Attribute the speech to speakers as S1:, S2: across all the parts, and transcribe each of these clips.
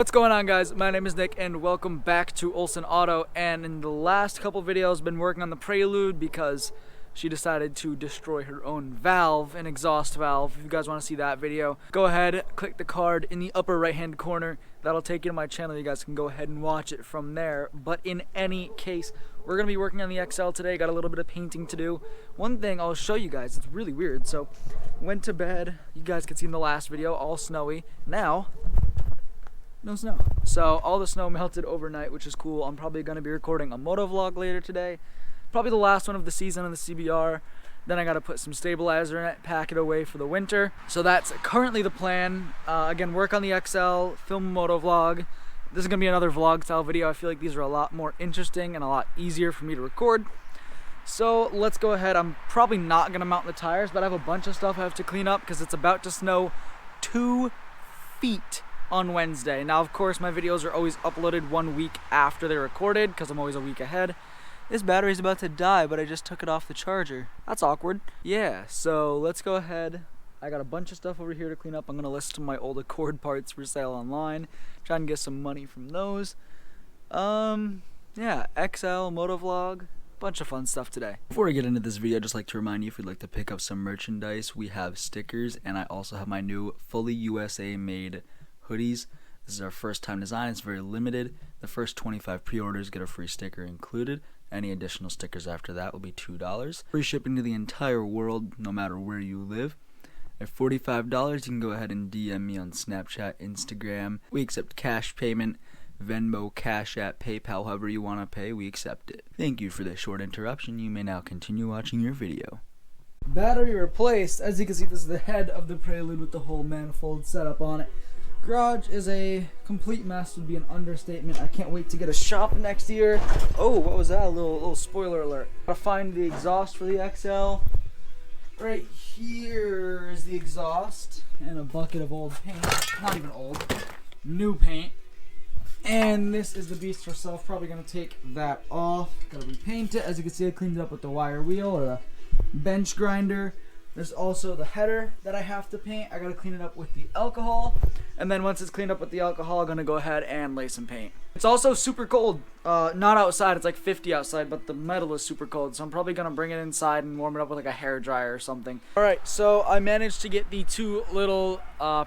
S1: What's going on, guys? My name is Nick and welcome back to Olsen Auto. And in the last couple videos I've been working on the Prelude because she decided to destroy her own valve, an exhaust valve. If you guys want to see that video, go ahead, click the card in the upper right hand corner. That'll take you to my channel. You guys can go ahead and watch it from there. But in any case, we're going to be working on the XL today. Got a little bit of painting to do. One thing I'll show you guys, it's really weird. So went to bed, you guys could see in the last video, all snowy. Now no snow. So all the snow melted overnight, which is cool. I'm probably going to be recording a moto vlog later today. Probably the last one of the season on the CBR. Then I got to put some stabilizer in it, pack it away for the winter. So that's currently the plan. Again, work on the XL, film a moto vlog. This is going to be another vlog style video. I feel like these are a lot more interesting and a lot easier for me to record. So let's go ahead. I'm probably not going to mount the tires, but I have a bunch of stuff I have to clean up because it's about to snow 2 feet on Wednesday. Now, of course, my videos are always uploaded 1 week after they're recorded because I'm always a week ahead. This battery's about to die, but I just took it off the charger. That's awkward. Yeah, so let's go ahead. I got a bunch of stuff over here to clean up. I'm gonna list my old Accord parts for sale online. Try and get some money from those. Yeah, XL, motovlog, bunch of fun stuff today. Before I get into this video, I'd just like to remind you, if you'd like to pick up some merchandise, we have stickers, and I also have my new fully USA made hoodies. This is our first time design. It's very limited. The first 25 pre-orders get a free sticker included. Any additional stickers after that will be $2. Free shipping to the entire world, no matter where you live. At $45, you can go ahead and DM me on Snapchat, Instagram. We accept cash payment, Venmo, Cash App, PayPal, however you want to pay, we accept it. Thank you for this short interruption. You may now continue watching your video. Battery replaced. As you can see, this is the head of the Prelude with the whole manifold setup on it. Garage is a complete mess, would be an understatement. I can't wait to get a shop next year. Oh, what was that? A little spoiler alert. Gotta find the exhaust for the XL. Right here is the exhaust and a bucket of old paint. Not even old, new paint. And this is the beast herself. Probably gonna take that off. Gotta repaint it. As you can see, I cleaned it up with the wire wheel or the bench grinder. There's also the header that I have to paint. I gotta clean it up with the alcohol. And then once it's cleaned up with the alcohol, I'm gonna go ahead and lay some paint. It's also super cold. Not outside, it's like 50 outside, but the metal is super cold. So I'm probably gonna bring it inside and warm it up with like a hair dryer or something. Alright, so I managed to get the 2 little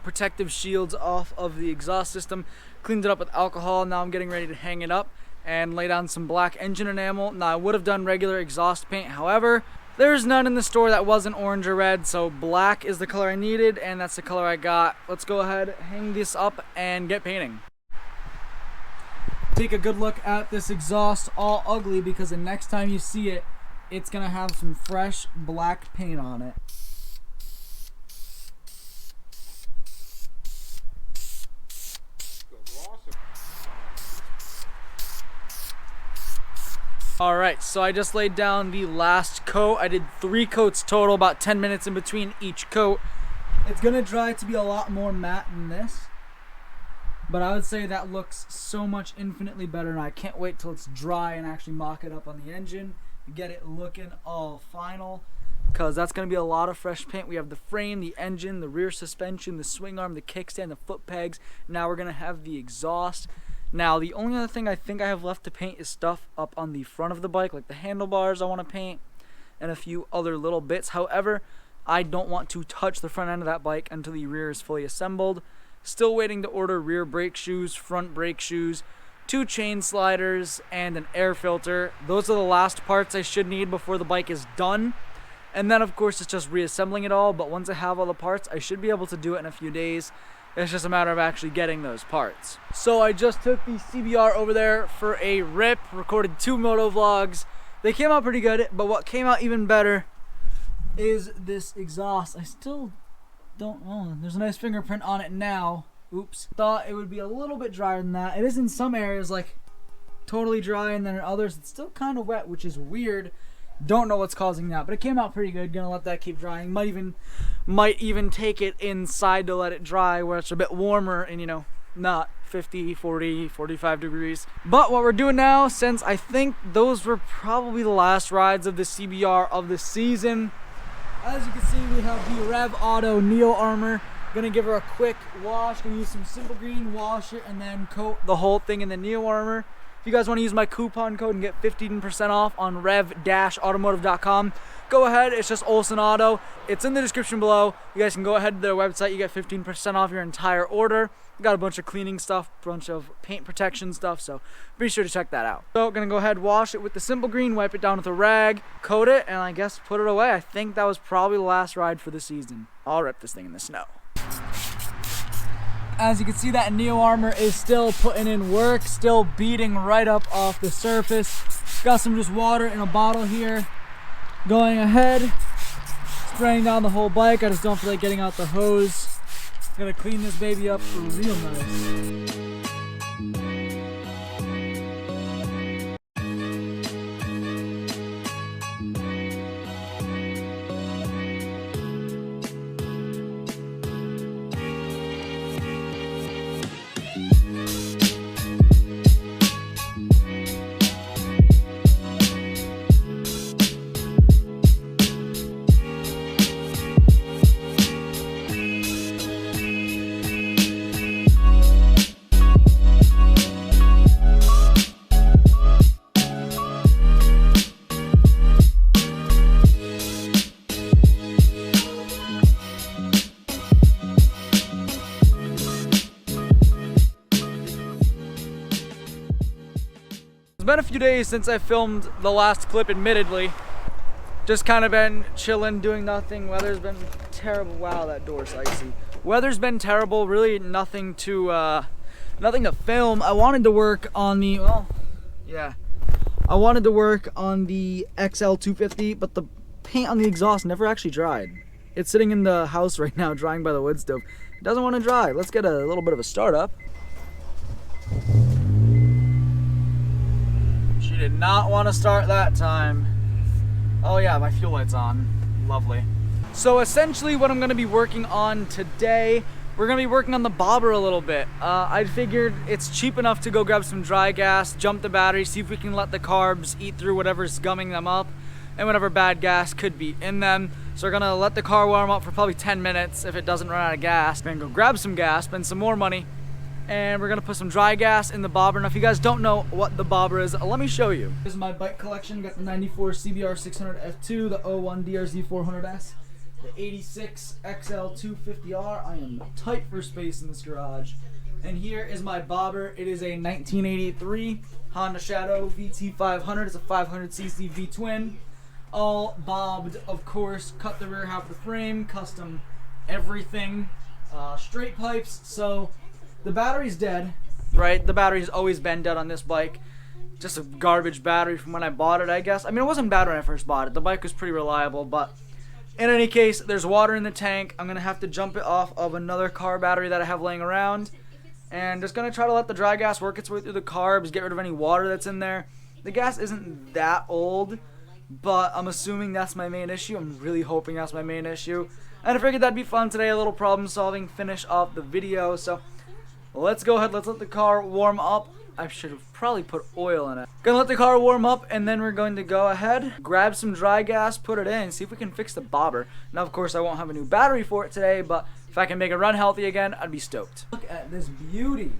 S1: protective shields off of the exhaust system. Cleaned it up with alcohol. Now I'm getting ready to hang it up and lay down some black engine enamel. Now I would have done regular exhaust paint, however, there's none in the store that wasn't orange or red, so black is the color I needed, and that's the color I got. Let's go ahead, hang this up, and get painting. Take a good look at this exhaust, all ugly, because the next time you see it, it's gonna have some fresh black paint on it. Alright, so I just laid down the last coat. I did 3 coats total, about 10 minutes in between each coat. It's gonna dry to be a lot more matte than this, but I would say that looks so much infinitely better, and I can't wait till it's dry and actually mock it up on the engine and get it looking all final, because that's gonna be a lot of fresh paint. We have the frame, the engine, the rear suspension, the swing arm, the kickstand, the foot pegs. Now we're gonna have the exhaust. Now, the only other thing I think I have left to paint is stuff up on the front of the bike, like the handlebars I want to paint, and a few other little bits. However, I don't want to touch the front end of that bike until the rear is fully assembled. Still waiting to order rear brake shoes, front brake shoes, 2 chain sliders, and an air filter. Those are the last parts I should need before the bike is done. And then, of course, it's just reassembling it all, but once I have all the parts, I should be able to do it in a few days. It's just a matter of actually getting those parts. So I just took the CBR over there for a rip, recorded 2 moto vlogs. They came out pretty good, but what came out even better is this exhaust. I still don't know. There's a nice fingerprint on it now. Oops. Thought it would be a little bit drier than that. It is in some areas like totally dry, and then in others it's still kind of wet, which is weird. Don't know what's causing that, but it came out pretty good. Gonna let that keep drying. Might even take it inside to let it dry where it's a bit warmer and, you know, not 50, 40, 45 degrees. But what we're doing now, since I think those were probably the last rides of the CBR of the season, as you can see, we have the Rev Auto Neo Armor Gonna give her a quick wash. Gonna use some Simple Green, wash it, and then coat the whole thing in the Neo Armor. If you guys want to use my coupon code and get 15% off on rev-automotive.com, go ahead. It's just Olsen Auto. It's in the description below. You guys can go ahead to their website. You get 15% off your entire order. Got a bunch of cleaning stuff, bunch of paint protection stuff, so be sure to check that out. So gonna go ahead, wash it with the Simple Green, wipe it down with a rag, coat it, and I guess put it away. I think that was probably the last ride for the season. I'll rip this thing in the snow. As you can see, that Neo Armor is still putting in work, still beating right up off the surface. Got some just water in a bottle here. Going ahead, spraying down the whole bike. I just don't feel like getting out the hose. Gonna clean this baby up real nice. It's been a few days since I filmed the last clip, admittedly. Just kind of been chilling, doing nothing. Weather's been terrible. Wow, that door's icy. Weather's been terrible, really nothing to film. I wanted to work on the, I wanted to work on the XL250, but the paint on the exhaust never actually dried. It's sitting in the house right now, drying by the wood stove. It doesn't want to dry. Let's get a little bit of a startup. She did not want to start that time. Oh yeah, my fuel light's on. Lovely. So essentially what I'm going to be working on today, we're going to be working on the bobber a little bit. I figured it's cheap enough to go grab some dry gas, jump the battery, see if we can let the carbs eat through whatever's gumming them up and whatever bad gas could be in them. So we're going to let the car warm up for probably 10 minutes. If it doesn't run out of gas, then go grab some gas, spend some more money, and we're gonna put some dry gas in the bobber. Now if you guys don't know what the bobber is, let me show you. This is my bike collection. Got the 94 CBR 600 F2, the 01 DRZ 400S, the 86 XL250R. I am tight for space in this garage. And here is my bobber. It is a 1983 Honda Shadow VT500. It's a 500cc V-twin. All bobbed, of course. Cut the rear half of the frame, custom everything. Straight pipes, so the battery's dead, right? The battery's always been dead on this bike. Just a garbage battery from when I bought it, I guess. I mean, it wasn't bad when I first bought it. The bike was pretty reliable, but in any case, there's water in the tank. I'm going to have to jump it off of another car battery that I have laying around. And just going to try to let the dry gas work its way through the carbs, get rid of any water that's in there. The gas isn't that old, but I'm assuming that's my main issue. I'm really hoping that's my main issue. And I figured that'd be fun today, a little problem solving, finish off the video. So let's go ahead, let's let the car warm up. I should have probably put oil in it. Gonna let the car warm up, and then we're going to go ahead, grab some dry gas, put it in, see if we can fix the bobber. Now, of course, I won't have a new battery for it today, but if I can make it run healthy again, I'd be stoked. Look at this beauty.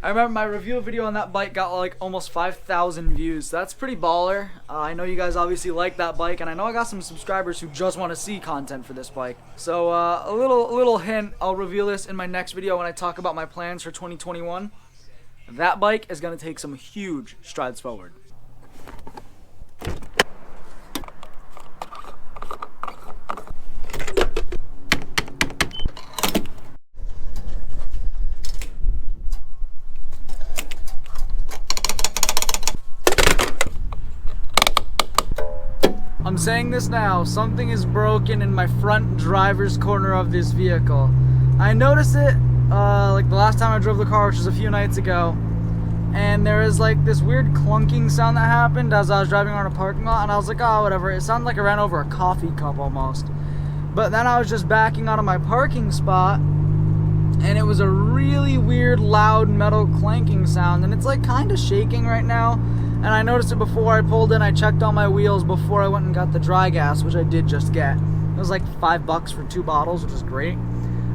S1: I remember my review video on that bike got like almost 5,000 views. So that's pretty baller. I know you guys obviously like that bike, and I know I got some subscribers who just want to see content for this bike. So a little hint, I'll reveal this in my next video when I talk about my plans for 2021. That bike is going to take some huge strides forward. I'm saying this now, something is broken in my front driver's corner of this vehicle. I noticed it like the last time I drove the car, which was a few nights ago, and there was like this weird clunking sound that happened as I was driving around a parking lot, and I was like, oh, whatever. It sounded like I ran over a coffee cup almost. But then I was just backing out of my parking spot, and it was a really weird, loud metal clanking sound, and it's like kind of shaking right now. And I noticed it before I pulled in. I checked all my wheels before I went and got the dry gas, which I did just get. It was like $5 for 2 bottles, which is great.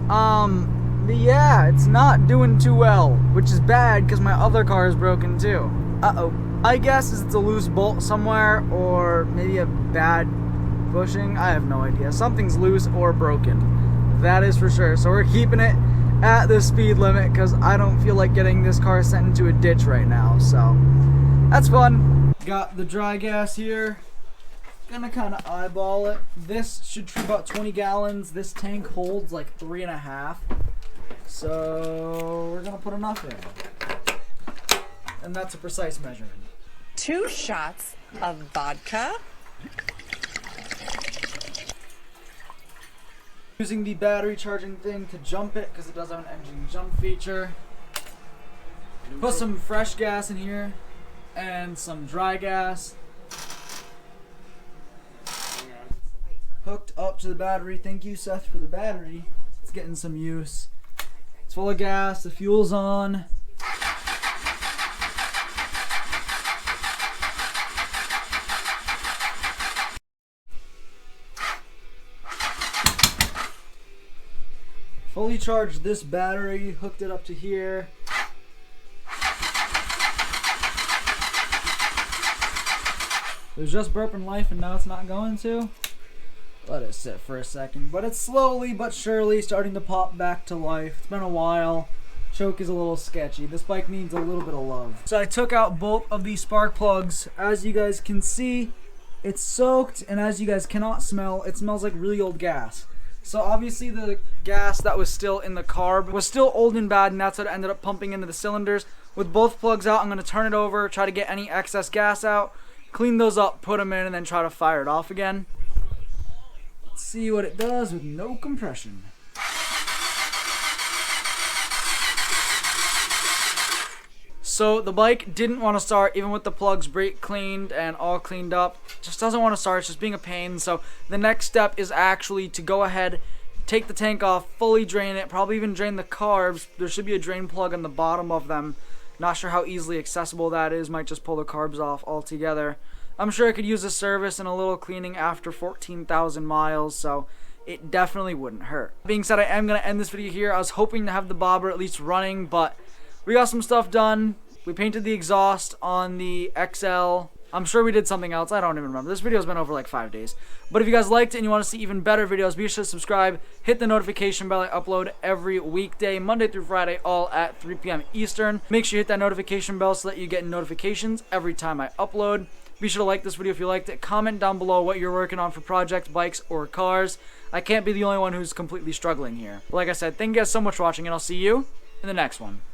S1: But yeah, it's not doing too well, which is bad because my other car is broken too. Uh-oh. I guess it's a loose bolt somewhere, or maybe a bad bushing. I have no idea. Something's loose or broken. That is for sure. So we're keeping it at the speed limit because I don't feel like getting this car sent into a ditch right now. So that's fun. Got the dry gas here. Gonna kind of eyeball it. This should treat about 20 gallons. This tank holds like 3.5. So we're gonna put enough in. And that's a precise measurement.
S2: 2 shots of vodka.
S1: Using the battery charging thing to jump it because it does have an engine jump feature. Put some fresh gas in here and some dry gas. Hooked up to the battery. Thank you, Seth, for the battery. It's getting some use. It's full of gas. The fuel's on. Fully charged this battery, hooked it up to here. It was just burping life and now it's not going to. Let it sit for a second. But it's slowly but surely starting to pop back to life. It's been a while. Choke is a little sketchy. This bike needs a little bit of love. So I took out both of these spark plugs. As you guys can see, it's soaked, and as you guys cannot smell, it smells like really old gas. So obviously the gas that was still in the carb was still old and bad, and that's what ended up pumping into the cylinders. With both plugs out, I'm going to turn it over, try to get any excess gas out, clean those up, put them in, and then try to fire it off again. Let's see what it does with no compression. So the bike didn't want to start, even with the plugs brake cleaned and all cleaned up. Just doesn't want to start. It's just being a pain. So the next step is actually to go ahead, take the tank off, fully drain it, probably even drain the carbs. There should be a drain plug on the bottom of them. Not sure how easily accessible that is. Might just pull the carbs off altogether. I'm sure I could use a service and a little cleaning after 14,000 miles, so it definitely wouldn't hurt. That being said, I am going to end this video here. I was hoping to have the bobber at least running, but we got some stuff done. We painted the exhaust on the XL. I'm sure we did something else. I don't even remember. This video's been over like 5 days. But if you guys liked it and you want to see even better videos, be sure to subscribe. Hit the notification bell. I upload every weekday, Monday through Friday, all at 3 p.m. Eastern. Make sure you hit that notification bell so that you get notifications every time I upload. Be sure to like this video if you liked it. Comment down below what you're working on for projects, bikes, or cars. I can't be the only one who's completely struggling here. But like I said, thank you guys so much for watching, and I'll see you in the next one.